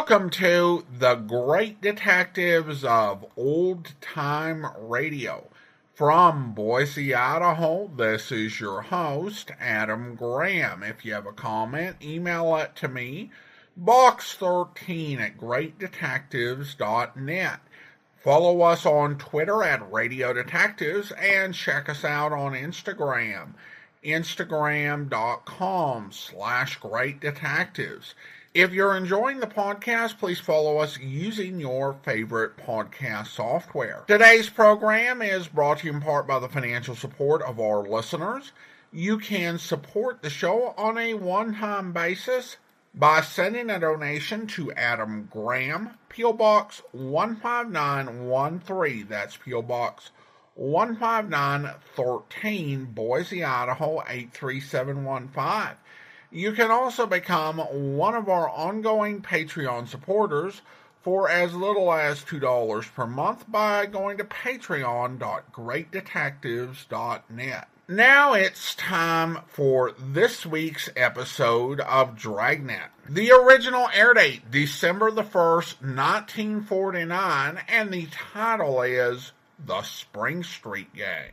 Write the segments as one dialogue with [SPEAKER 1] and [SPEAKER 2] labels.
[SPEAKER 1] Welcome to the Great Detectives of Old Time Radio. From Boise, Idaho, this is your host, Adam Graham. If you have a comment, email it to me, box13@greatdetectives.net. Follow us on Twitter at Radio Detectives and check us out on Instagram, instagram.com/greatdetectives. If you're enjoying the podcast, please follow us using your favorite podcast software. Today's program is brought to you in part by the financial support of our listeners. You can support the show on a one-time basis by sending a donation to Adam Graham, P.O. Box 15913. That's P.O. Box 15913, Boise, Idaho 83715. You can also become one of our ongoing Patreon supporters for as little as $2 per month by going to patreon.greatdetectives.net. Now it's time for this week's episode of Dragnet. The original air date, December the 1st, 1949, and the title is The Spring Street Gang.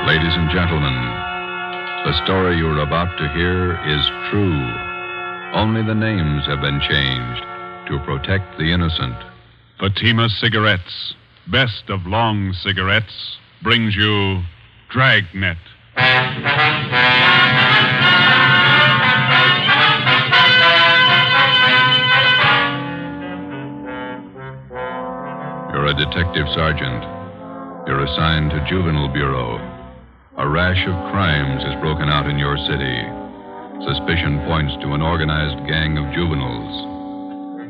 [SPEAKER 2] Ladies and gentlemen, the story you're about to hear is true. Only the names have been changed to protect the innocent.
[SPEAKER 3] Fatima Cigarettes, best of long cigarettes, brings you Dragnet.
[SPEAKER 2] You're a detective sergeant. You're assigned to Juvenile Bureau. A rash of crimes has broken out in your city. Suspicion points to an organized gang of juveniles.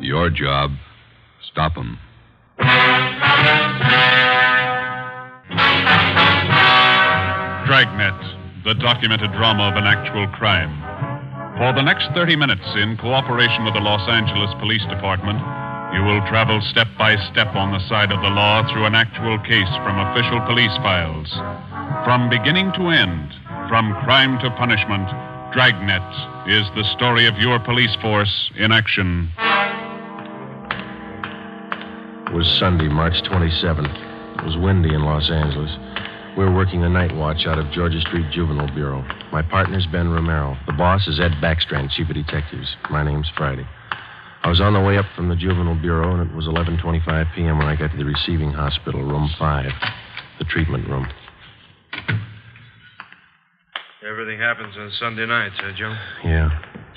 [SPEAKER 2] Your job, stop them.
[SPEAKER 3] Dragnet, the documented drama of an actual crime. For the next 30 minutes, in cooperation with the Los Angeles Police Department, you will travel step by step on the side of the law through an actual case from official police files. From beginning to end, from crime to punishment, Dragnet is the story of your police force in action.
[SPEAKER 4] It was Sunday, March 27th. It was windy in Los Angeles. We were working the night watch out of Georgia Street Juvenile Bureau. My partner's Ben Romero. The boss is Ed Backstrand, chief of detectives. My name's Friday. I was on the way up from the Juvenile Bureau, and it was 11:25 p.m. when I got to the receiving hospital, room 5, the treatment room.
[SPEAKER 5] Everything happens on Sunday nights, Joe?
[SPEAKER 4] Yeah.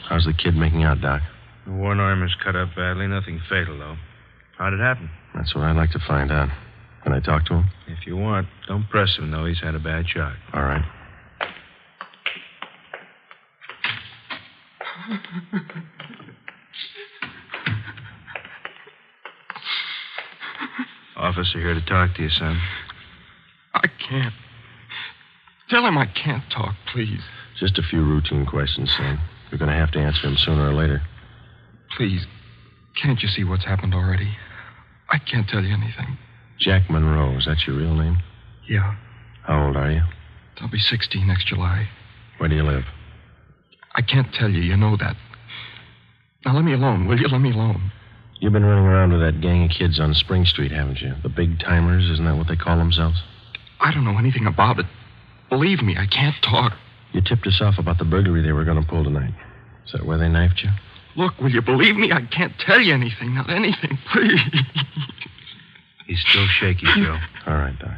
[SPEAKER 4] How's the kid making out, Doc?
[SPEAKER 5] One arm is cut up badly. Nothing fatal, though. How'd it happen?
[SPEAKER 4] That's what I'd like to find out. Can I talk to him?
[SPEAKER 5] If you want. Don't press him, though. He's had a bad shock.
[SPEAKER 4] All right.
[SPEAKER 5] Officer here to talk to you, son.
[SPEAKER 6] I can't. Tell him I can't talk, please.
[SPEAKER 4] Just a few routine questions, son. You're going to have to answer them sooner or later.
[SPEAKER 6] Please, can't you see what's happened already? I can't tell you anything.
[SPEAKER 4] Jack Monroe, is that your real name?
[SPEAKER 6] Yeah.
[SPEAKER 4] How old are you?
[SPEAKER 6] I'll be 16 next July.
[SPEAKER 4] Where do you live?
[SPEAKER 6] I can't tell you. You know that. Now, let me alone, will you? Let me alone.
[SPEAKER 4] You've been running around with that gang of kids on Spring Street, haven't you? The big timers, isn't that what they call themselves?
[SPEAKER 6] I don't know anything about it. Believe me, I can't talk.
[SPEAKER 4] You tipped us off about the burglary they were going to pull tonight. Is that where they knifed you?
[SPEAKER 6] Look, will you believe me? I can't tell you anything. Not anything, please.
[SPEAKER 5] He's still shaky, Joe.
[SPEAKER 4] All right, Doc.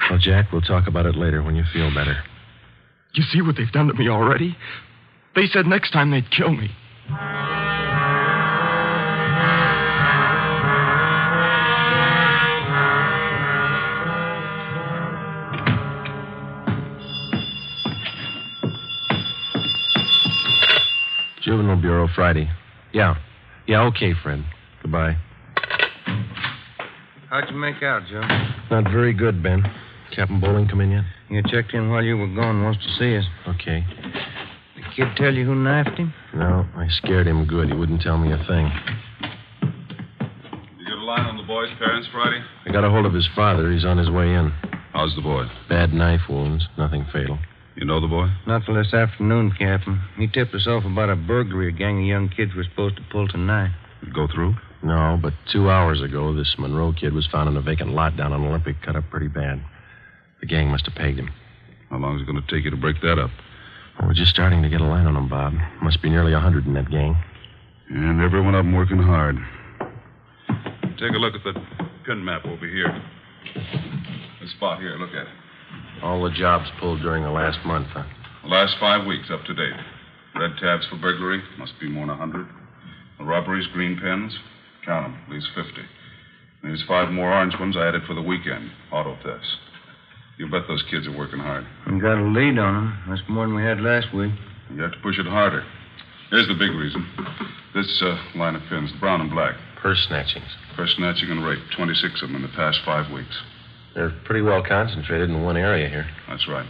[SPEAKER 4] Well, Jack, we'll talk about it later when you feel better.
[SPEAKER 6] You see what they've done to me already? They said next time they'd kill me.
[SPEAKER 4] Juvenile Bureau, Friday. Yeah, okay, Fred. Goodbye.
[SPEAKER 5] How'd you make out, Joe?
[SPEAKER 4] Not very good, Ben. Captain Bowling come in yet?
[SPEAKER 5] You checked in while you were gone. Wants to see us.
[SPEAKER 4] Okay.
[SPEAKER 5] The kid tell you who knifed him?
[SPEAKER 4] No, I scared him good. He wouldn't tell me a thing.
[SPEAKER 3] You get a line on the boy's parents, Friday?
[SPEAKER 4] I got a hold of his father. He's on his way in.
[SPEAKER 2] How's the boy?
[SPEAKER 4] Bad knife wounds, nothing fatal.
[SPEAKER 2] You know the boy?
[SPEAKER 5] Not till this afternoon, Captain. He tipped us off about a burglary a gang of young kids were supposed to pull tonight.
[SPEAKER 2] Did it go through?
[SPEAKER 4] No, but 2 hours ago, this Monroe kid was found in a vacant lot down on Olympic, cut up pretty bad. The gang must have pegged him.
[SPEAKER 2] How long is it going to take you to break that up?
[SPEAKER 4] Well, we're just starting to get a line on them, Bob. Must be nearly 100 in that gang.
[SPEAKER 2] And every one of them working hard. Take a look at that pin map over here. This spot here, look at it.
[SPEAKER 4] All the jobs pulled during the last month, huh?
[SPEAKER 2] The last 5 weeks up to date. Red tabs for burglary, must be more than 100. The robberies, green pens, count them, at least 50. And there's 5 more orange ones I added for the weekend, auto thefts. You bet those kids are working hard.
[SPEAKER 5] We got a lead on them. That's more than we had last week.
[SPEAKER 2] You have to push it harder. Here's the big reason. This line of pins, brown and black.
[SPEAKER 4] Purse snatchings.
[SPEAKER 2] Purse snatching and rape, 26 of them in the past 5 weeks.
[SPEAKER 4] They're pretty well concentrated in one area here.
[SPEAKER 2] That's right.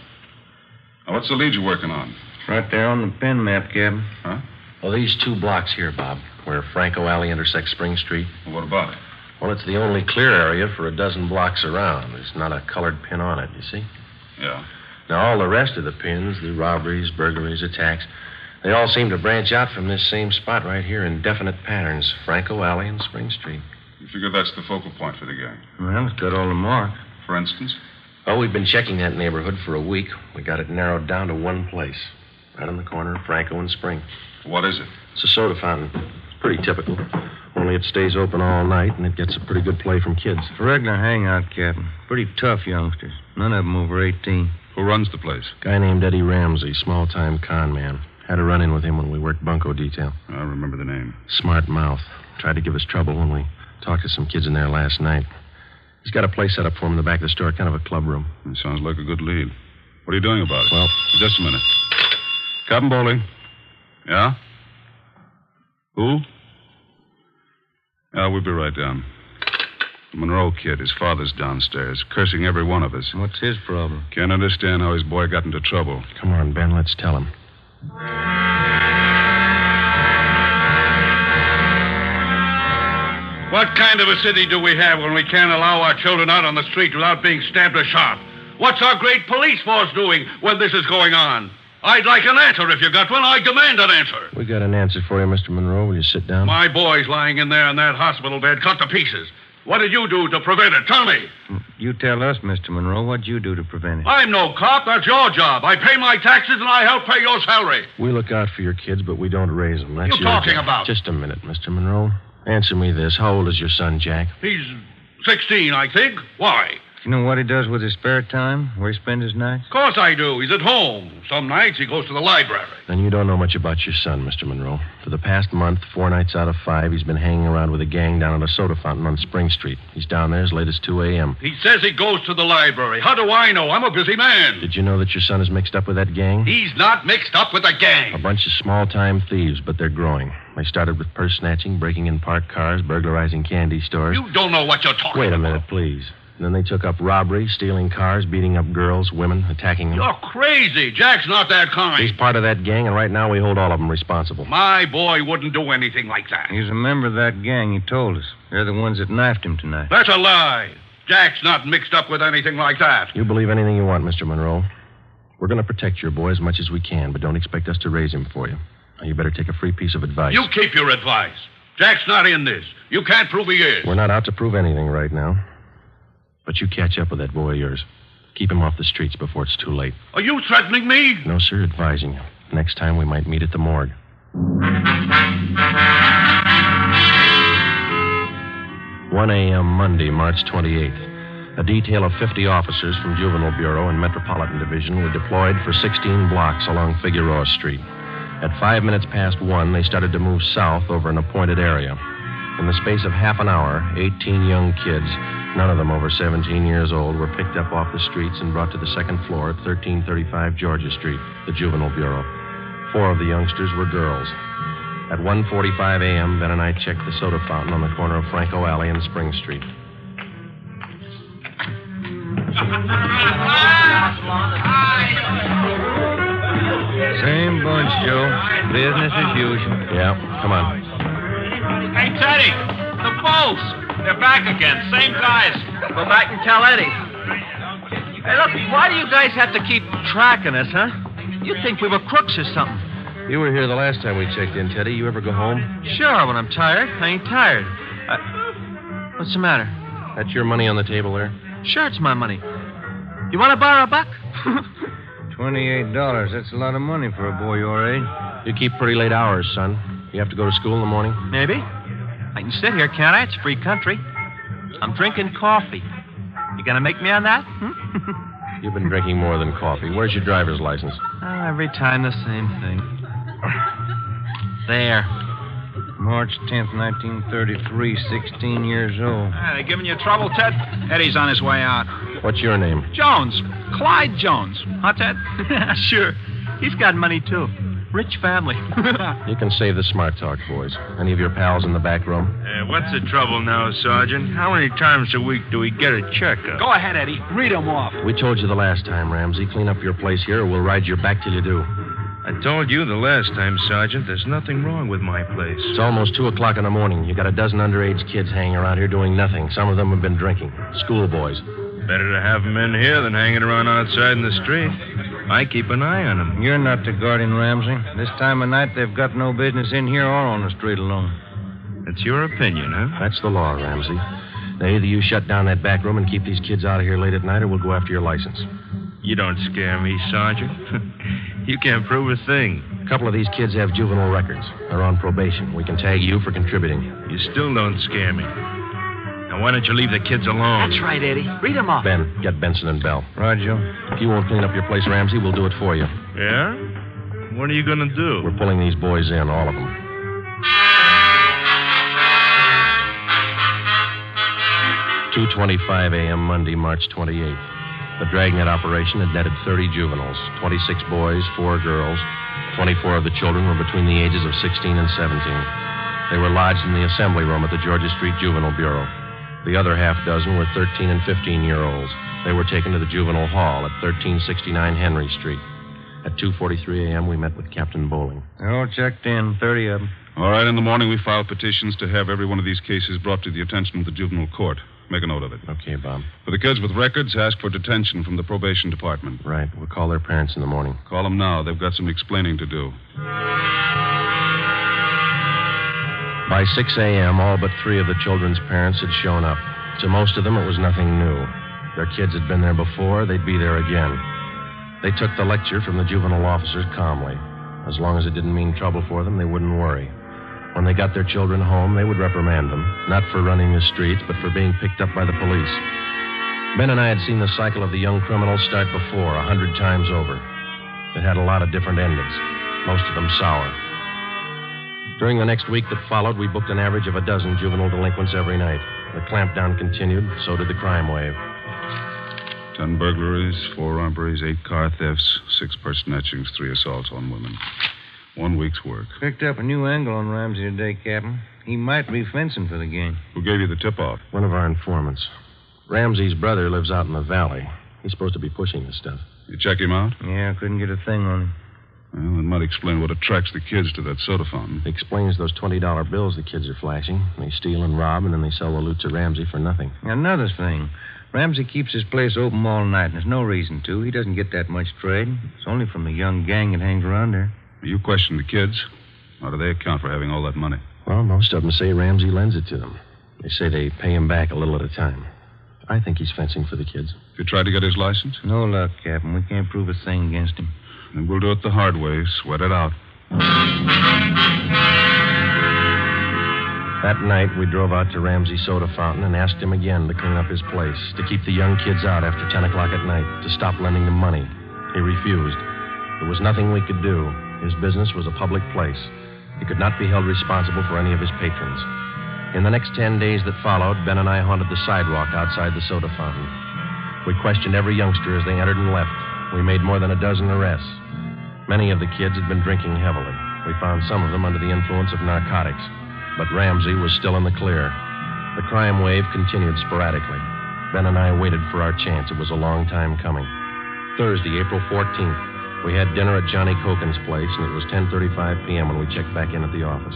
[SPEAKER 2] Now, what's the lead you're working on?
[SPEAKER 5] Right there on the pin map, Captain.
[SPEAKER 2] Huh?
[SPEAKER 4] Well, these 2 blocks here, Bob, where Franco Alley intersects Spring Street.
[SPEAKER 2] Well, what about it?
[SPEAKER 4] Well, it's the only clear area for a dozen blocks around. There's not a colored pin on it, you see?
[SPEAKER 2] Yeah.
[SPEAKER 4] Now, all the rest of the pins, the robberies, burglaries, attacks, they all seem to branch out from this same spot right here in definite patterns, Franco Alley and Spring Street.
[SPEAKER 2] You figure that's the focal point for the gang?
[SPEAKER 5] Well, it's got all the marks.
[SPEAKER 2] For instance?
[SPEAKER 4] Well, we've been checking that neighborhood for a week. We got it narrowed down to one place, right on the corner of Franco and Spring.
[SPEAKER 2] What is it?
[SPEAKER 4] It's a soda fountain. It's pretty typical. Only it stays open all night, and it gets a pretty good play from kids.
[SPEAKER 5] It's a regular hangout, Captain. Pretty tough youngsters. None of them over 18.
[SPEAKER 2] Who runs the place?
[SPEAKER 4] Guy named Eddie Ramsey, small-time con man. Had a run-in with him when we worked bunco detail.
[SPEAKER 2] I remember the name.
[SPEAKER 4] Smart mouth. Tried to give us trouble when we talked to some kids in there last night. He's got a place set up for him in the back of the store, kind of a club room.
[SPEAKER 2] It sounds like a good lead. What are you doing about it?
[SPEAKER 4] Well,
[SPEAKER 2] just a minute. Captain Bowling. Yeah? Who? Yeah, we'll be right down. The Monroe kid, his father's downstairs, cursing every one of us.
[SPEAKER 5] What's his problem?
[SPEAKER 2] Can't understand how his boy got into trouble.
[SPEAKER 4] Come on, Ben, let's tell him.
[SPEAKER 7] What kind of a city do we have when we can't allow our children out on the street without being stabbed or shot? What's our great police force doing when this is going on? I'd like an answer if you got one. I demand an answer.
[SPEAKER 4] We got an answer for you, Mr. Monroe. Will you sit down?
[SPEAKER 7] My boy's lying in there in that hospital bed, cut to pieces. What did you do to prevent it? Tell me.
[SPEAKER 5] You tell us, Mr. Monroe, what'd you do to prevent it?
[SPEAKER 7] I'm no cop. That's your job. I pay my taxes and I help pay your salary.
[SPEAKER 4] We look out for your kids, but we don't raise them. That's
[SPEAKER 7] What you
[SPEAKER 4] your
[SPEAKER 7] talking
[SPEAKER 4] job.
[SPEAKER 7] about?
[SPEAKER 4] Just a minute, Mr. Monroe. Answer me this. How old is your son, Jack?
[SPEAKER 7] He's 16, I think. Why?
[SPEAKER 5] You know what he does with his spare time? Where he spends his nights?
[SPEAKER 7] Of course I do. He's at home. Some nights he goes to the library.
[SPEAKER 4] Then you don't know much about your son, Mr. Monroe. For the past month, 4 nights out of 5, he's been hanging around with a gang down at a soda fountain on Spring Street. He's down there as late as 2 a.m.
[SPEAKER 7] He says he goes to the library. How do I know? I'm a busy man.
[SPEAKER 4] Did you know that your son is mixed up with that gang?
[SPEAKER 7] He's not mixed up with the gang.
[SPEAKER 4] A bunch of small-time thieves, but they're growing. They started with purse snatching, breaking in parked cars, burglarizing candy stores.
[SPEAKER 7] You don't know what you're talking about.
[SPEAKER 4] Wait a minute, please. And then they took up robbery, stealing cars, beating up girls, women, attacking them.
[SPEAKER 7] You're crazy. Jack's not that kind.
[SPEAKER 4] He's part of that gang, and right now we hold all of them responsible.
[SPEAKER 7] My boy wouldn't do anything like that.
[SPEAKER 5] He's a member of that gang, he told us. They're the ones that knifed him tonight.
[SPEAKER 7] That's a lie. Jack's not mixed up with anything like that.
[SPEAKER 4] You believe anything you want, Mr. Monroe. We're going to protect your boy as much as we can, but don't expect us to raise him for you. Now, you better take a free piece of advice.
[SPEAKER 7] You keep your advice. Jack's not in this. You can't prove he is.
[SPEAKER 4] We're not out to prove anything right now. But you catch up with that boy of yours. Keep him off the streets before it's too late.
[SPEAKER 7] Are you threatening me?
[SPEAKER 4] No, sir, advising you. Next time we might meet at the morgue. 1 a.m. Monday, March 28th. A detail of 50 officers from Juvenile Bureau and Metropolitan Division were deployed for 16 blocks along Figueroa Street. At 5 minutes past 1, they started to move south over an appointed area. In the space of half an hour, 18 young kids, none of them over 17 years old, were picked up off the streets and brought to the second floor at 1335 Georgia Street, the Juvenile Bureau. 4 of the youngsters were girls. At 1:45 a.m., Ben and I checked the soda fountain on the corner of Franco Alley and Spring Street.
[SPEAKER 5] Same bunch, Joe. Business as usual.
[SPEAKER 4] Yeah, come on.
[SPEAKER 8] Hey, Teddy, the Bulls. They're back again. Same guys. Go back and tell Eddie.
[SPEAKER 9] Hey, look, why do you guys have to keep tracking us, huh? You'd think we were crooks or something.
[SPEAKER 4] You were here the last time we checked in, Teddy. You ever go home?
[SPEAKER 9] Sure, when I'm tired. I ain't tired. What's the matter?
[SPEAKER 4] That's your money on the table there?
[SPEAKER 9] Sure, it's my money. You want to borrow a buck?
[SPEAKER 5] $28. That's a lot of money for a boy your age.
[SPEAKER 4] You keep pretty late hours, son. You have to go to school in the morning?
[SPEAKER 9] Maybe. I can sit here, can't I? It's free country. I'm drinking coffee. You gonna make me on that?
[SPEAKER 4] You've been drinking more than coffee. Where's your driver's license?
[SPEAKER 9] Oh, every time the same thing. There.
[SPEAKER 5] March 10th, 1933, 16 years old.
[SPEAKER 8] They giving you trouble, Ted? Eddie's on his way out.
[SPEAKER 4] What's your name?
[SPEAKER 8] Jones. Clyde Jones. Huh, Ted?
[SPEAKER 9] Sure. He's got money, too. Rich family.
[SPEAKER 4] You can save the smart talk, boys. Any of your pals in the back room?
[SPEAKER 10] What's the trouble now, Sergeant? How many times a week do we get a checkup?
[SPEAKER 8] Go ahead, Eddie. Read them off.
[SPEAKER 4] We told you the last time, Ramsey. Clean up your place here or we'll ride your back till you do.
[SPEAKER 10] I told you the last time, Sergeant, there's nothing wrong with my place.
[SPEAKER 4] It's almost 2 o'clock in the morning. You got a dozen underage kids hanging around here doing nothing. Some of them have been drinking. Schoolboys.
[SPEAKER 10] Better to have them in here than hanging around outside in the street. I keep an eye on them.
[SPEAKER 5] You're not the guardian, Ramsey. This time of night, they've got no business in here or on the street alone.
[SPEAKER 10] It's your opinion, huh?
[SPEAKER 4] That's the law, Ramsey. Now, either you shut down that back room and keep these kids out of here late at night, or we'll go after your license.
[SPEAKER 10] You don't scare me, Sergeant. You can't prove a thing.
[SPEAKER 4] A couple of these kids have juvenile records. They're on probation. We can tag you for contributing.
[SPEAKER 10] You still don't scare me. Now, why don't you leave the kids alone?
[SPEAKER 9] That's right, Eddie. Read them off.
[SPEAKER 4] Ben, get Benson and Bell.
[SPEAKER 5] Roger.
[SPEAKER 4] If you won't clean up your place, Ramsey, we'll do it for you.
[SPEAKER 10] Yeah? What are you going to do?
[SPEAKER 4] We're pulling these boys in, all of them. (2:25 a.m. Monday, March 28th. The Dragnet operation had netted 30 juveniles, 26 boys, 4 girls. 24 of the children were between the ages of 16 and 17. They were lodged in the assembly room at the Georgia Street Juvenile Bureau. The other half dozen were 13 and 15-year-olds. They were taken to the juvenile hall at 1369 Henry Street. At 2:43 a.m., we met with Captain Bowling.
[SPEAKER 5] They're all checked in, 30 of them.
[SPEAKER 3] All right, in the morning we file petitions to have every one of these cases brought to the attention of the juvenile court. Make a note of it.
[SPEAKER 4] Okay, Bob.
[SPEAKER 3] For the kids with records, ask for detention from the probation department.
[SPEAKER 4] Right. We'll call their parents in the morning.
[SPEAKER 3] Call them now. They've got some explaining to do.
[SPEAKER 4] By 6 a.m., all but 3 of the children's parents had shown up. To most of them, it was nothing new. Their kids had been there before. They'd be there again. They took the lecture from the juvenile officers calmly. As long as it didn't mean trouble for them, they wouldn't worry. When they got their children home, they would reprimand them, not for running the streets, but for being picked up by the police. Ben and I had seen the cycle of the young criminals start before, 100 times over. It had a lot of different endings, most of them sour. During the next week that followed, we booked an average of a dozen juvenile delinquents every night. The clampdown continued, so did the crime wave.
[SPEAKER 3] 10 burglaries, 4 robberies, 8 car thefts, 6 purse snatchings, 3 assaults on women. 1 week's work.
[SPEAKER 5] Picked up a new angle on Ramsey today, Captain. He might be fencing for the game.
[SPEAKER 3] Who gave you the tip-off?
[SPEAKER 4] One of our informants. Ramsey's brother lives out in the valley. He's supposed to be pushing this stuff.
[SPEAKER 3] You check him out?
[SPEAKER 5] Yeah, couldn't get a thing on him.
[SPEAKER 3] Well, it might explain what attracts the kids to that soda fountain.
[SPEAKER 4] It explains those $20 bills the kids are flashing. They steal and rob, and then they sell the loot to Ramsey for nothing.
[SPEAKER 5] Another thing. Ramsey keeps his place open all night, and there's no reason to. He doesn't get that much trade. It's only from the young gang that hangs around there.
[SPEAKER 3] You question the kids. How do they account for having all that money?
[SPEAKER 4] Well, most of them say Ramsey lends it to them. They say they pay him back a little at a time. I think he's fencing for the kids.
[SPEAKER 3] You tried to get his license?
[SPEAKER 5] No luck, Captain. We can't prove a thing against him.
[SPEAKER 3] Then we'll do it the hard way. Sweat it out.
[SPEAKER 4] That night, we drove out to Ramsey's soda fountain and asked him again to clean up his place, to keep the young kids out after 10 o'clock at night, to stop lending them money. He refused. There was nothing we could do. His business was a public place. He could not be held responsible for any of his patrons. In the next 10 days that followed, Ben and I haunted the sidewalk outside the soda fountain. We questioned every youngster as they entered and left. We made more than a dozen arrests. Many of the kids had been drinking heavily. We found some of them under the influence of narcotics. But Ramsey was still in the clear. The crime wave continued sporadically. Ben and I waited for our chance. It was a long time coming. Thursday, April 14th. We had dinner at Johnny Cokin's place, and it was 10:35 p.m. when we checked back in at the office.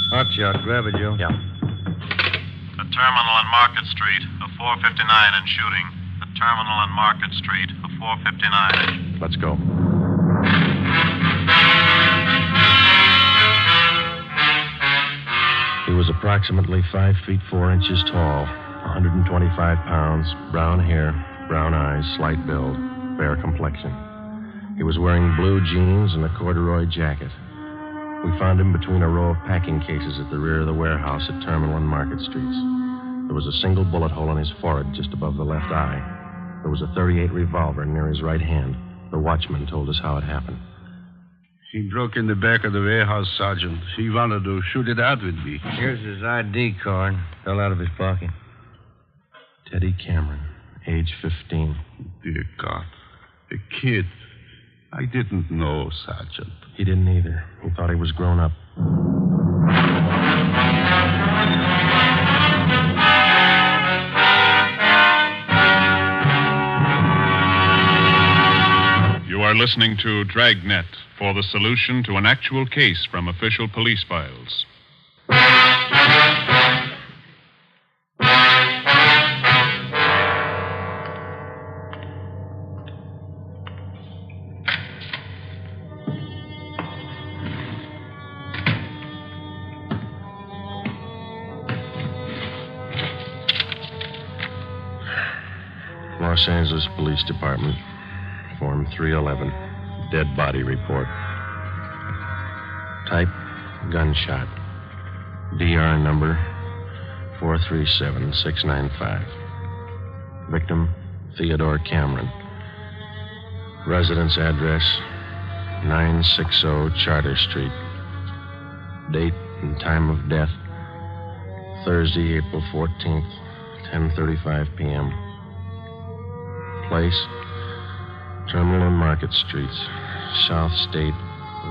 [SPEAKER 5] Hot shot. Grab it, Joe.
[SPEAKER 11] The terminal on Market Street, a 459 in shooting. The Terminal and Market Street, a 459.
[SPEAKER 4] Let's go. He was approximately 5 feet 4 inches tall, 125 pounds, brown hair, brown eyes, slight build, fair complexion. He was wearing blue jeans and a corduroy jacket. We found him between a row of packing cases at the rear of the warehouse at Terminal and Market Streets. There was a single bullet hole in his forehead just above the left eye. There was a .38 revolver near his right hand. The watchman told us how it happened.
[SPEAKER 12] He broke in the back of the warehouse, Sergeant. He wanted to shoot it out with me.
[SPEAKER 5] Here's his ID card. Fell out of his pocket.
[SPEAKER 4] Teddy Cameron, age 15.
[SPEAKER 12] Dear God. A kid. I didn't know, Sergeant.
[SPEAKER 4] He didn't either. He thought he was grown up.
[SPEAKER 3] You are listening to Dragnet for the solution to an actual case from official police files.
[SPEAKER 4] Los Angeles Police Department, Form 311, dead body report. Type, gunshot. DR number 437695. Victim, Theodore Cameron. Residence address, 960 Charter Street. Date and time of death, Thursday, April 14th, 10:35 p.m. Place, Terminal and Market Streets, South State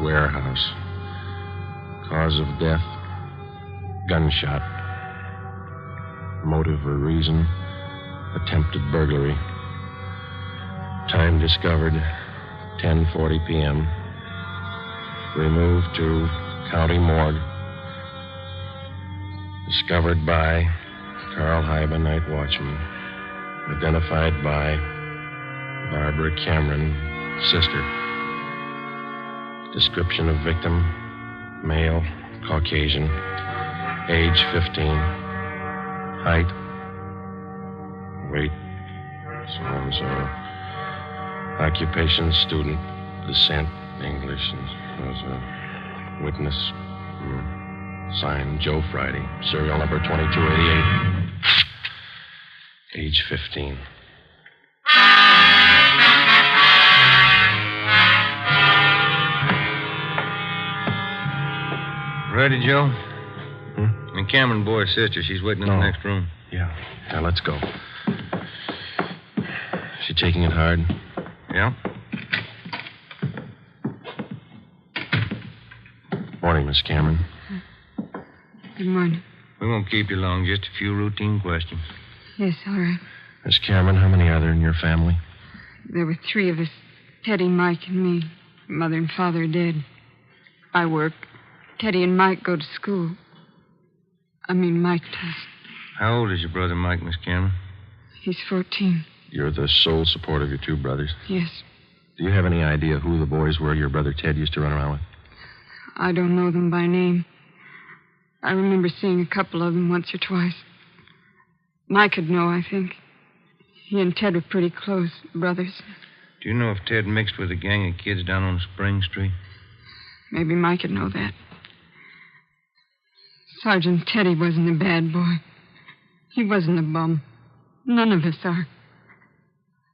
[SPEAKER 4] Warehouse. Cause of death, gunshot. Motive or reason, attempted burglary. Time discovered, 10:40 p.m. Removed to County Morgue. Discovered by Carl Hyba, night watchman. Identified by Barbara Cameron, sister. Description of victim, male, Caucasian, age 15, height, weight, so-and-so, occupation, student, descent, English, and was a witness, signed Joe Friday, serial number 2288, age 15.
[SPEAKER 5] Ready, Joe? And Cameron boy's sister. She's waiting in the next room.
[SPEAKER 4] Yeah. Now, let's go. She taking it hard?
[SPEAKER 5] Yeah.
[SPEAKER 4] Morning, Miss Cameron.
[SPEAKER 13] Good morning.
[SPEAKER 5] We won't keep you long. Just a few routine questions.
[SPEAKER 13] Yes, all right.
[SPEAKER 4] Miss Cameron, how many are there in your family?
[SPEAKER 13] There were 3 of us. Teddy, Mike, and me. Mother and father are dead. I work. Teddy and Mike go to school. Mike does.
[SPEAKER 5] How old is your brother Mike, Miss Cameron?
[SPEAKER 13] He's 14.
[SPEAKER 4] You're the sole support of your 2 brothers?
[SPEAKER 13] Yes.
[SPEAKER 4] Do you have any idea who the boys were your brother Ted used to run around with?
[SPEAKER 13] I don't know them by name. I remember seeing a couple of them once or twice. Mike would know, I think. He and Ted were pretty close, brothers.
[SPEAKER 5] Do you know if Ted mixed with a gang of kids down on Spring Street?
[SPEAKER 13] Maybe Mike would know that. Sergeant Teddy wasn't a bad boy. He wasn't a bum. None of us are.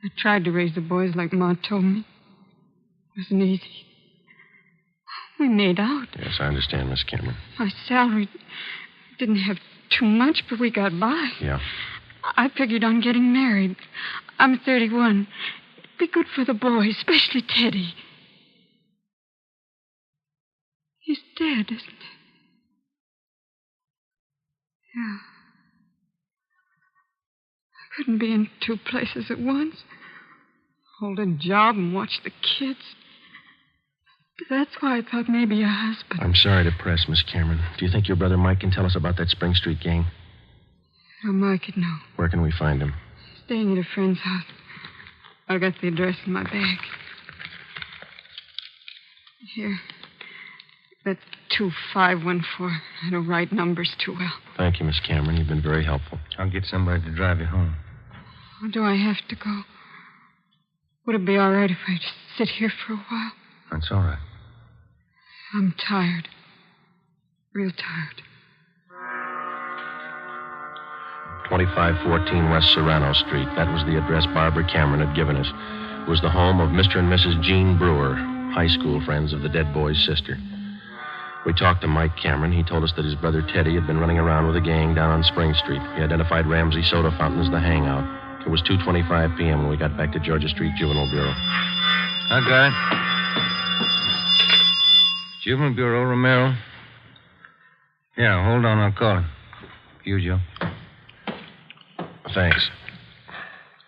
[SPEAKER 13] I tried to raise the boys like Ma told me. It wasn't easy. We made out.
[SPEAKER 4] Yes, I understand, Miss Cameron.
[SPEAKER 13] My salary didn't have too much, but we got by.
[SPEAKER 4] Yeah.
[SPEAKER 13] I figured on getting married. I'm 31. It'd be good for the boys, especially Teddy. He's dead, isn't he? Yeah. I couldn't be in 2 places at once. Hold a job and watch the kids. That's why I thought maybe a husband.
[SPEAKER 4] I'm sorry to press, Miss Cameron. Do you think your brother Mike can tell us about that Spring Street gang?
[SPEAKER 13] Oh, Mike would know.
[SPEAKER 4] Where can we find him?
[SPEAKER 13] Staying at a friend's house. I got the address in my bag. Here. That's 2514. I don't write numbers too well.
[SPEAKER 4] Thank you, Miss Cameron. You've been very helpful.
[SPEAKER 5] I'll get somebody to drive you home.
[SPEAKER 13] Or do I have to go? Would it be all right if I just sit here for a while?
[SPEAKER 5] That's all right.
[SPEAKER 13] I'm tired. Real tired.
[SPEAKER 4] 2514 West Serrano Street. That was the address Barbara Cameron had given us. It was the home of Mr. and Mrs. Jean Brewer, high school friends of the dead boy's sister. We talked to Mike Cameron. He told us that his brother Teddy had been running around with a gang down on Spring Street. He identified Ramsey Soda Fountain as the hangout. It was 2:25 p.m. when we got back to Georgia Street Juvenile Bureau.
[SPEAKER 5] I got it. Juvenile Bureau, Romero. Yeah, hold on, I'll call him. You, Joe.
[SPEAKER 4] Thanks.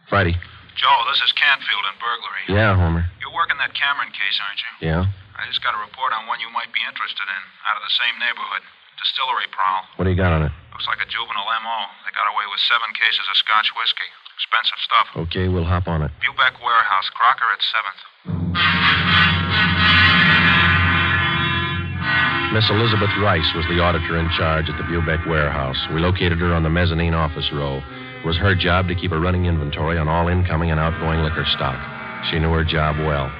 [SPEAKER 4] Friday.
[SPEAKER 11] Joe, this is Canfield in burglary.
[SPEAKER 4] Yeah, Homer.
[SPEAKER 11] You're working that Cameron case, aren't you?
[SPEAKER 4] Yeah?
[SPEAKER 11] I just got a report on one you might be interested in, out of the same neighborhood. Distillery prowl.
[SPEAKER 4] What do you got on it?
[SPEAKER 11] Looks like a juvenile M.O. They got away with 7 cases of Scotch whiskey. Expensive stuff.
[SPEAKER 4] Okay, we'll hop on it.
[SPEAKER 11] Bubeck Warehouse, Crocker at 7th.
[SPEAKER 4] Miss Elizabeth Rice was the auditor in charge at the Bubeck Warehouse. We located her on the mezzanine office row. It was her job to keep a running inventory on all incoming and outgoing liquor stock. She knew her job well.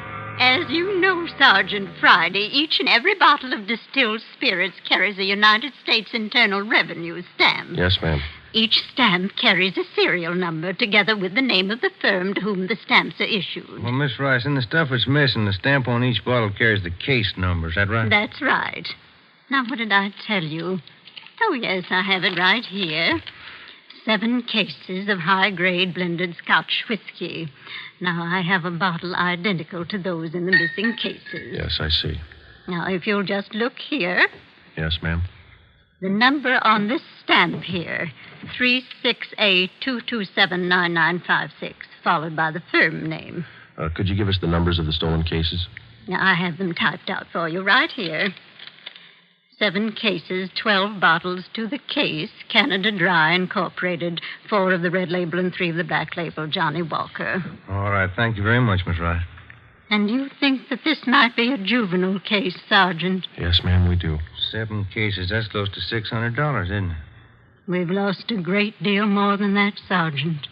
[SPEAKER 14] As you know, Sergeant Friday, each and every bottle of distilled spirits carries a United States Internal Revenue stamp.
[SPEAKER 4] Yes, ma'am.
[SPEAKER 14] Each stamp carries a serial number together with the name of the firm to whom the stamps are issued.
[SPEAKER 5] Well, Miss Rice, in the stuff that's missing, the stamp on each bottle carries the case number. Is that right?
[SPEAKER 14] That's right. Now, what did I tell you? Oh, yes, I have it right here. 7 cases of high-grade blended Scotch whiskey. Now, I have a bottle identical to those in the missing cases.
[SPEAKER 4] Yes, I see.
[SPEAKER 14] Now, if you'll just look here.
[SPEAKER 4] Yes, ma'am.
[SPEAKER 14] The number on this stamp here, 36A2279956, followed by the firm name.
[SPEAKER 4] Could you give us the numbers of the stolen cases?
[SPEAKER 14] Now, I have them typed out for you right here. 7 cases, 12 bottles to the case, Canada Dry Incorporated, 4 of the red label and 3 of the black label, Johnny Walker.
[SPEAKER 5] All right, thank you very much, Miss Rice.
[SPEAKER 14] And you think that this might be a juvenile case, Sergeant?
[SPEAKER 4] Yes, ma'am, we do.
[SPEAKER 5] 7 cases, that's close to $600, isn't it?
[SPEAKER 14] We've lost a great deal more than that, Sergeant.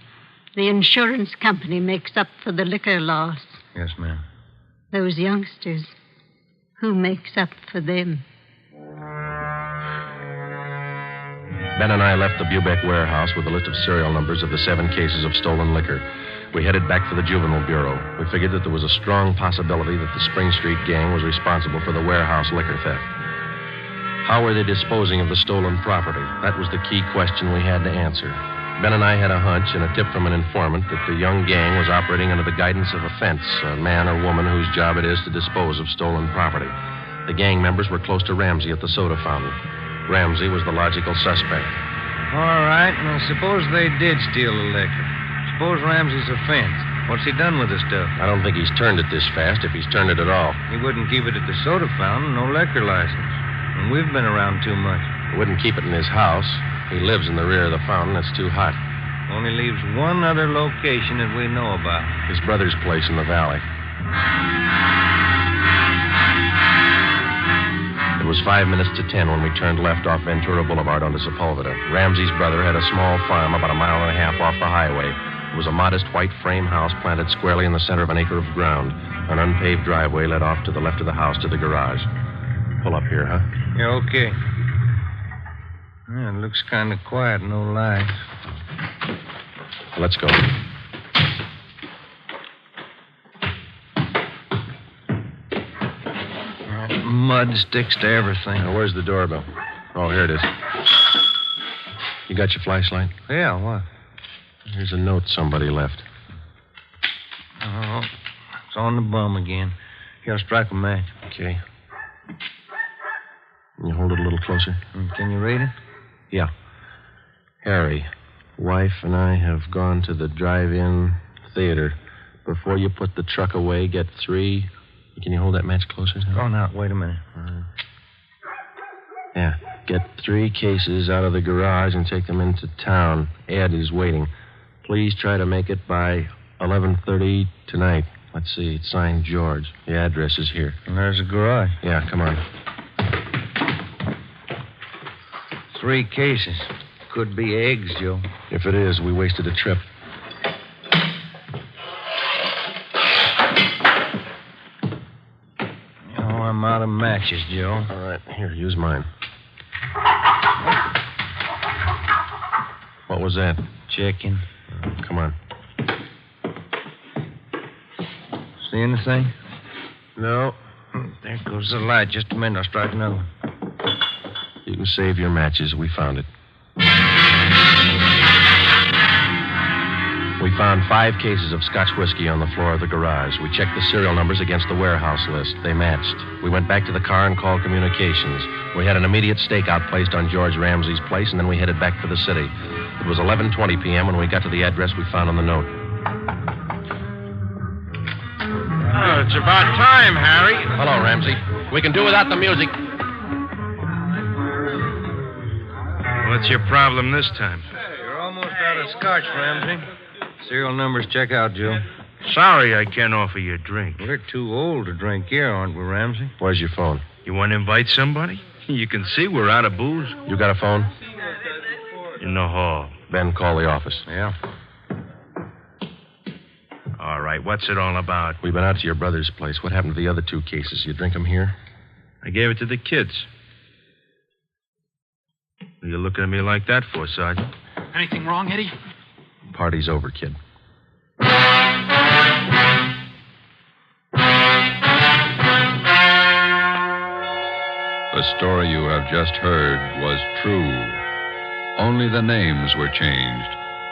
[SPEAKER 14] The insurance company makes up for the liquor loss.
[SPEAKER 5] Yes, ma'am.
[SPEAKER 14] Those youngsters, who makes up for them?
[SPEAKER 4] Ben and I left the Bubeck Warehouse with a list of serial numbers of the 7 cases of stolen liquor. We headed back for the Juvenile Bureau. We figured that there was a strong possibility that the Spring Street gang was responsible for the warehouse liquor theft. How were they disposing of the stolen property? That was the key question we had to answer. Ben and I had a hunch and a tip from an informant that the young gang was operating under the guidance of a fence, a man or woman whose job it is to dispose of stolen property. The gang members were close to Ramsey at the soda fountain. Ramsey was the logical suspect.
[SPEAKER 5] All right. Now, suppose they did steal the liquor. Suppose Ramsey's a fence. What's he done with the stuff?
[SPEAKER 4] I don't think he's turned it this fast, if he's turned it at all.
[SPEAKER 5] He wouldn't keep it at the soda fountain, no liquor license. And we've been around too much.
[SPEAKER 4] He wouldn't keep it in his house. He lives in the rear of the fountain. It's too hot.
[SPEAKER 5] Only leaves one other location that we know about.
[SPEAKER 4] His brother's place in the valley. It was 5 minutes to 10 when we turned left off Ventura Boulevard onto Sepulveda. Ramsey's brother had a small farm about a mile and a half off the highway. It was a modest white frame house planted squarely in the center of an acre of ground. An unpaved driveway led off to the left of the house to the garage. Pull up here, huh?
[SPEAKER 5] Yeah, okay. Yeah, it looks kind of quiet, no lights.
[SPEAKER 4] Let's go.
[SPEAKER 5] Mud sticks to everything.
[SPEAKER 4] Now, where's the doorbell? Oh, here it is. You got your flashlight?
[SPEAKER 5] Yeah, what?
[SPEAKER 4] Here's a note somebody left.
[SPEAKER 5] Oh, it's on the bum again. Here, I'll strike a match.
[SPEAKER 4] Okay. Can you hold it a little closer?
[SPEAKER 5] Can you read it?
[SPEAKER 4] Yeah. Harry, wife and I have gone to the drive-in theater. Before you put the truck away, get 3... Can you hold that match closer?
[SPEAKER 5] Oh, now, wait a minute.
[SPEAKER 4] Yeah. Get 3 cases out of the garage and take them into town. Ed is waiting. Please try to make it by 11:30 tonight. Let's see, it's signed George. The address is here.
[SPEAKER 5] And there's a garage.
[SPEAKER 4] Yeah, come on.
[SPEAKER 5] 3 cases. Could be eggs, Joe.
[SPEAKER 4] If it is, we wasted a trip.
[SPEAKER 5] Oh, I'm out of matches, Joe.
[SPEAKER 4] All right, here, use mine. What was that?
[SPEAKER 5] Checking.
[SPEAKER 4] Come on.
[SPEAKER 5] See anything?
[SPEAKER 4] No.
[SPEAKER 5] There goes the light. Just a minute, I'll strike another one.
[SPEAKER 4] You can save your matches. We found it. We found 5 cases of Scotch whiskey on the floor of the garage. We checked the serial numbers against the warehouse list. They matched. We went back to the car and called communications. We had an immediate stakeout placed on George Ramsey's place, and then we headed back for the city. It was 11:20 p.m. when we got to the address we found on the note.
[SPEAKER 10] Oh, it's about time, Harry.
[SPEAKER 4] Hello, Ramsey. We can do without the music.
[SPEAKER 10] What's your problem this time?
[SPEAKER 5] Hey, you're almost out of Scotch, Ramsey. Serial numbers check out, Joe.
[SPEAKER 10] Sorry I can't offer you a drink.
[SPEAKER 5] We're too old to drink here, aren't we, Ramsey?
[SPEAKER 4] Where's your phone?
[SPEAKER 10] You want to invite somebody? You can see we're out of booze.
[SPEAKER 4] You got a phone?
[SPEAKER 10] In the hall.
[SPEAKER 4] Ben, call the office.
[SPEAKER 5] Yeah.
[SPEAKER 10] All right, what's it all about?
[SPEAKER 4] We've been out to your brother's place. What happened to the other 2 cases? You drink them here?
[SPEAKER 10] I gave it to the kids. What are you looking at me like that for, Sergeant?
[SPEAKER 8] Anything wrong, Eddie?
[SPEAKER 4] Party's over, kid.
[SPEAKER 2] The story you have just heard was true. Only the names were changed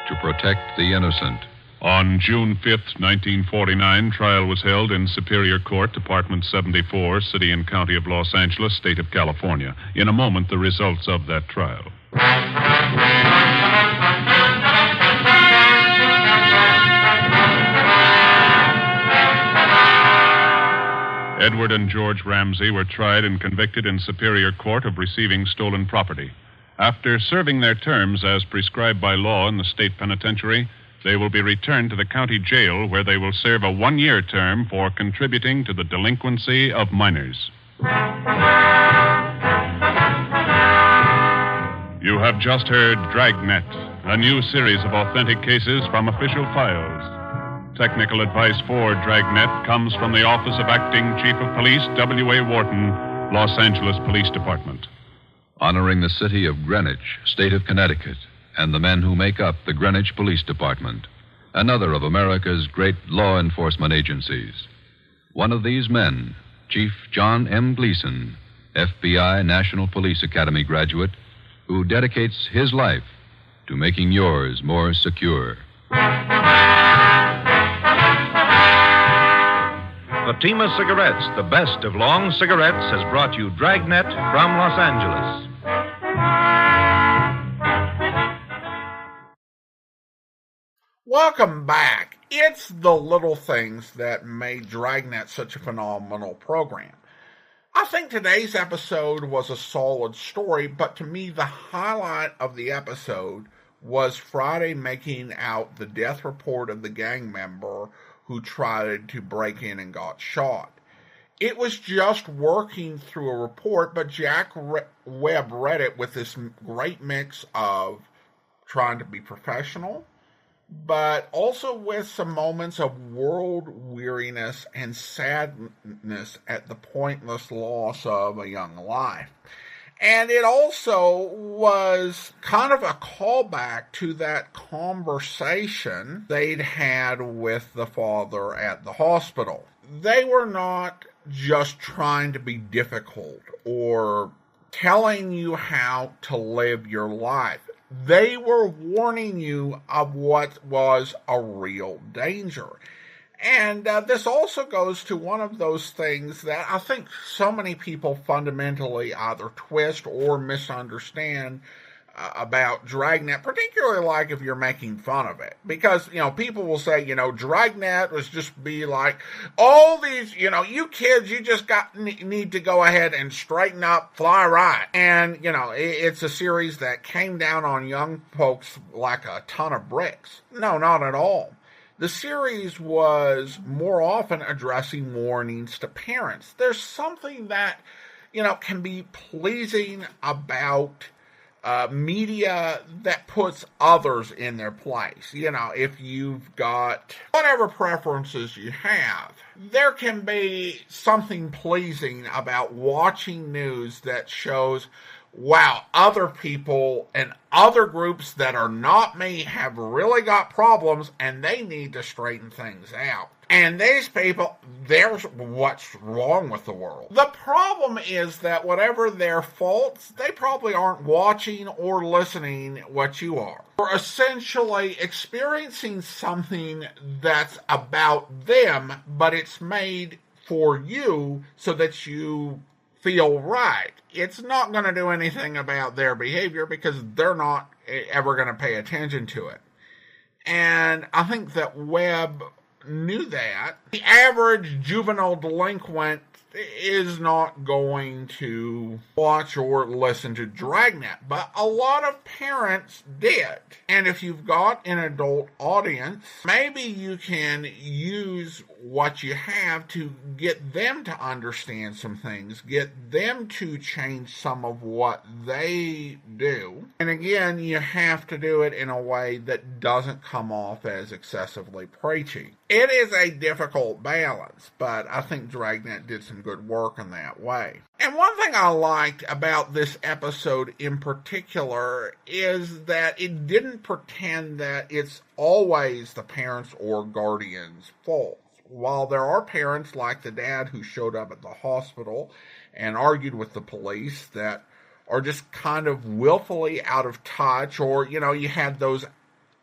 [SPEAKER 2] to protect the innocent.
[SPEAKER 3] On June 5th, 1949, trial was held in Superior Court, Department 74, City and County of Los Angeles, State of California. In a moment, the results of that trial. Edward and George Ramsey were tried and convicted in Superior Court of receiving stolen property. After serving their terms as prescribed by law in the state penitentiary, they will be returned to the county jail where they will serve a 1-year term for contributing to the delinquency of minors. You have just heard Dragnet, a new series of authentic cases from official files. Technical advice for Dragnet comes from the Office of Acting Chief of Police, W.A. Wharton, Los Angeles Police Department.
[SPEAKER 2] Honoring the city of Greenwich, state of Connecticut, and the men who make up the Greenwich Police Department, another of America's great law enforcement agencies. One of these men, Chief John M. Gleason, FBI National Police Academy graduate, who dedicates his life to making yours more secure.
[SPEAKER 15] Fatima Cigarettes, the best of long cigarettes, has brought you Dragnet from Los Angeles.
[SPEAKER 1] Welcome back. It's the little things that made Dragnet such a phenomenal program. I think today's episode was a solid story, but to me the highlight of the episode was Friday making out the death report of the gang member who tried to break in and got shot. It was just working through a report, but Jack Webb read it with this great mix of trying to be professional, but also with some moments of world weariness and sadness at the pointless loss of a young life. And it also was kind of a callback to that conversation they'd had with the father at the hospital. They were not just trying to be difficult or telling you how to live your life. They were warning you of what was a real danger. And this also goes to one of those things that I think so many people fundamentally either twist or misunderstand about Dragnet, particularly like if you're making fun of it. Because, people will say, Dragnet was just be like, all these, you kids, you just need to go ahead and straighten up, fly right. And, it's a series that came down on young folks like a ton of bricks. No, not at all. the series was more often addressing warnings to parents. There's something that, can be pleasing about media that puts others in their place. If you've got whatever preferences you have, there can be something pleasing about watching news that shows, wow, other people and other groups that are not me have really got problems and they need to straighten things out. And these people, there's what's wrong with the world. The problem is that whatever their faults, they probably aren't watching or listening what you are. You're essentially experiencing something that's about them, but it's made for you so that you feel right. It's not going to do anything about their behavior because they're not ever going to pay attention to it. And I think that Webb knew that. The average juvenile delinquent is not going to watch or listen to Dragnet, but a lot of parents did. And if you've got an adult audience, maybe you can use what you have to get them to understand some things, get them to change some of what they do. And again, you have to do it in a way that doesn't come off as excessively preachy. It is a difficult balance, but I think Dragnet did some good work in that way. And one thing I liked about this episode in particular is that it didn't pretend that it's always the parents' or guardians' fault. While there are parents like the dad who showed up at the hospital and argued with the police that are just kind of willfully out of touch, or, you had those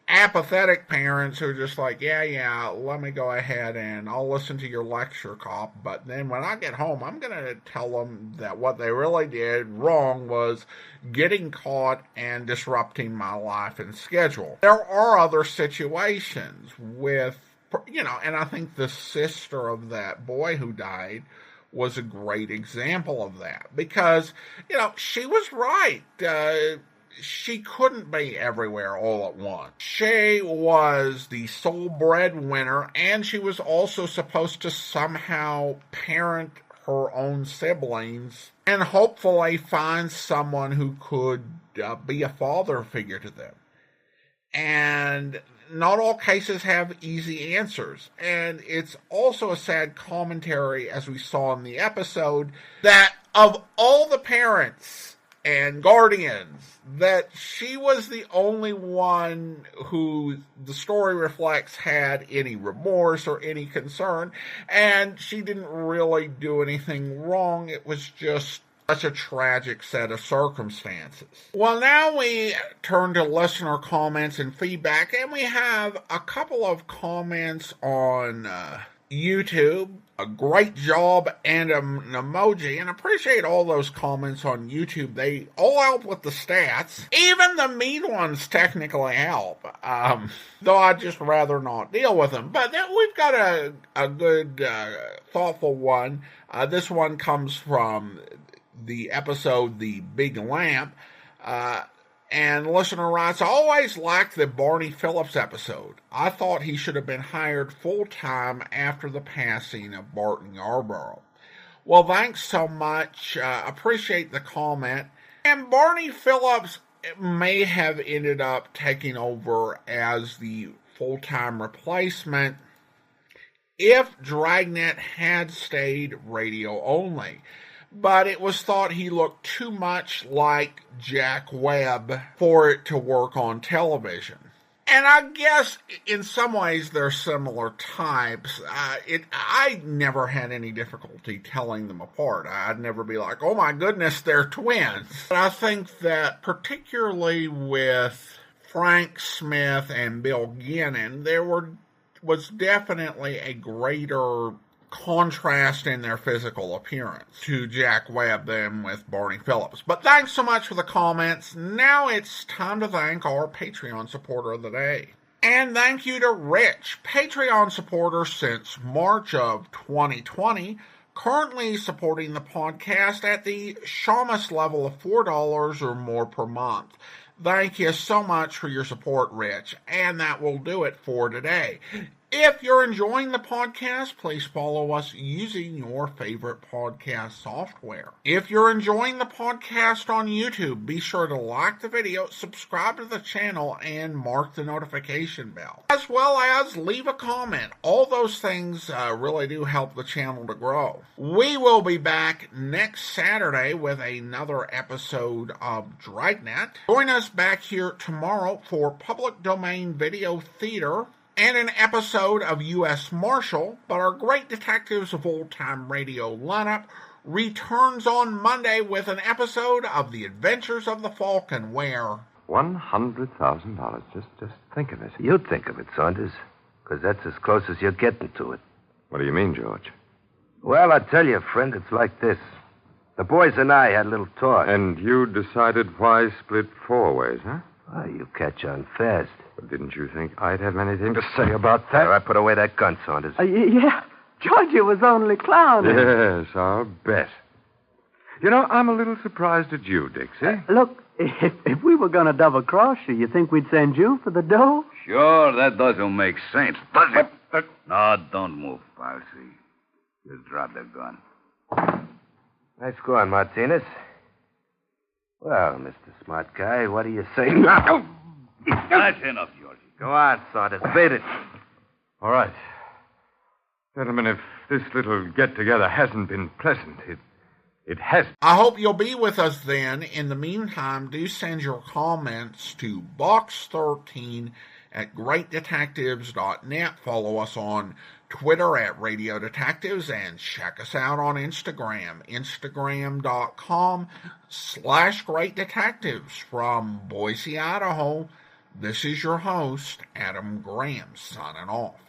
[SPEAKER 1] apathetic parents who are just like, yeah, let me go ahead and I'll listen to your lecture, cop, but then when I get home, I'm going to tell them that what they really did wrong was getting caught and disrupting my life and schedule. There are other situations with, and I think the sister of that boy who died was a great example of that, because, she was right. She couldn't be everywhere all at once. She was the sole breadwinner, and she was also supposed to somehow parent her own siblings and hopefully find someone who could be a father figure to them. And not all cases have easy answers. And it's also a sad commentary, as we saw in the episode, that of all the parents and guardians, that she was the only one who the story reflects had any remorse or any concern, and she didn't really do anything wrong. It was just such a tragic set of circumstances. Well, now we turn to listener comments and feedback, and we have a couple of comments on YouTube. A great job and an emoji, and appreciate all those comments on YouTube. They all help with the stats. Even the mean ones technically help, though I'd just rather not deal with them. But then we've got a good, thoughtful one. This one comes from the episode The Big Lamp, and the listener writes, I always liked the Barney Phillips episode. I thought he should have been hired full-time after the passing of Barton Yarborough. Well, thanks so much. Appreciate the comment. And Barney Phillips may have ended up taking over as the full-time replacement if Dragnet had stayed radio only. But it was thought he looked too much like Jack Webb for it to work on television. And I guess in some ways they're similar types. I never had any difficulty telling them apart. I'd never be like, oh my goodness, they're twins. But I think that particularly with Frank Smith and Bill Gannon, there was definitely a greater contrast in their physical appearance to Jack Webb than with Barney Phillips. But thanks so much for the comments. Now it's time to thank our Patreon supporter of the day. And thank you to Rich, Patreon supporter since March of 2020, currently supporting the podcast at the Shamus level of $4 or more per month. Thank you so much for your support, Rich, and that will do it for today. If you're enjoying the podcast, please follow us using your favorite podcast software. If you're enjoying the podcast on YouTube, be sure to like the video, subscribe to the channel, and mark the notification bell, as well as leave a comment. All those things really do help the channel to grow. We will be back next Saturday with another episode of Dragnet. Join us back here tomorrow for Public Domain Video Theater and an episode of U.S. Marshal, but our Great Detectives of Old Time Radio lineup returns on Monday with an episode of The Adventures of the Falcon, where
[SPEAKER 16] $100,000. Just think of it. You think of it, Saunders, because that's as close as you're getting to it.
[SPEAKER 4] What do you mean, George?
[SPEAKER 16] Well, I tell you, friend, it's like this. The boys and I had a little talk.
[SPEAKER 4] And you decided why split 4 ways, huh?
[SPEAKER 16] Oh, you catch on fast.
[SPEAKER 4] But didn't you think I'd have anything to say about that?
[SPEAKER 16] All right, put away that gun, Saunders.
[SPEAKER 17] Yeah, Georgia was only clowning.
[SPEAKER 4] Yes, I'll bet. You know, I'm a little surprised at you, Dixie.
[SPEAKER 17] Look, if we were going to double-cross you think we'd send you for the dough?
[SPEAKER 18] Sure, that doesn't make sense, does it? No, don't move, Palsy. Just drop the gun.
[SPEAKER 16] Nice going, Martinez. Well, Mr. Smart Guy, what do you say now?
[SPEAKER 18] That's enough, Georgie.
[SPEAKER 16] Go on, Saunders. Beat it.
[SPEAKER 4] All right. Gentlemen, if this little get-together hasn't been pleasant, it hasn't.
[SPEAKER 1] I hope you'll be with us then. In the meantime, do send your comments to box13 at greatdetectives.net. Follow us on Twitter at Radio Detectives, and check us out on Instagram, instagram.com/Great Detectives. From Boise, Idaho, this is your host, Adam Graham, signing off.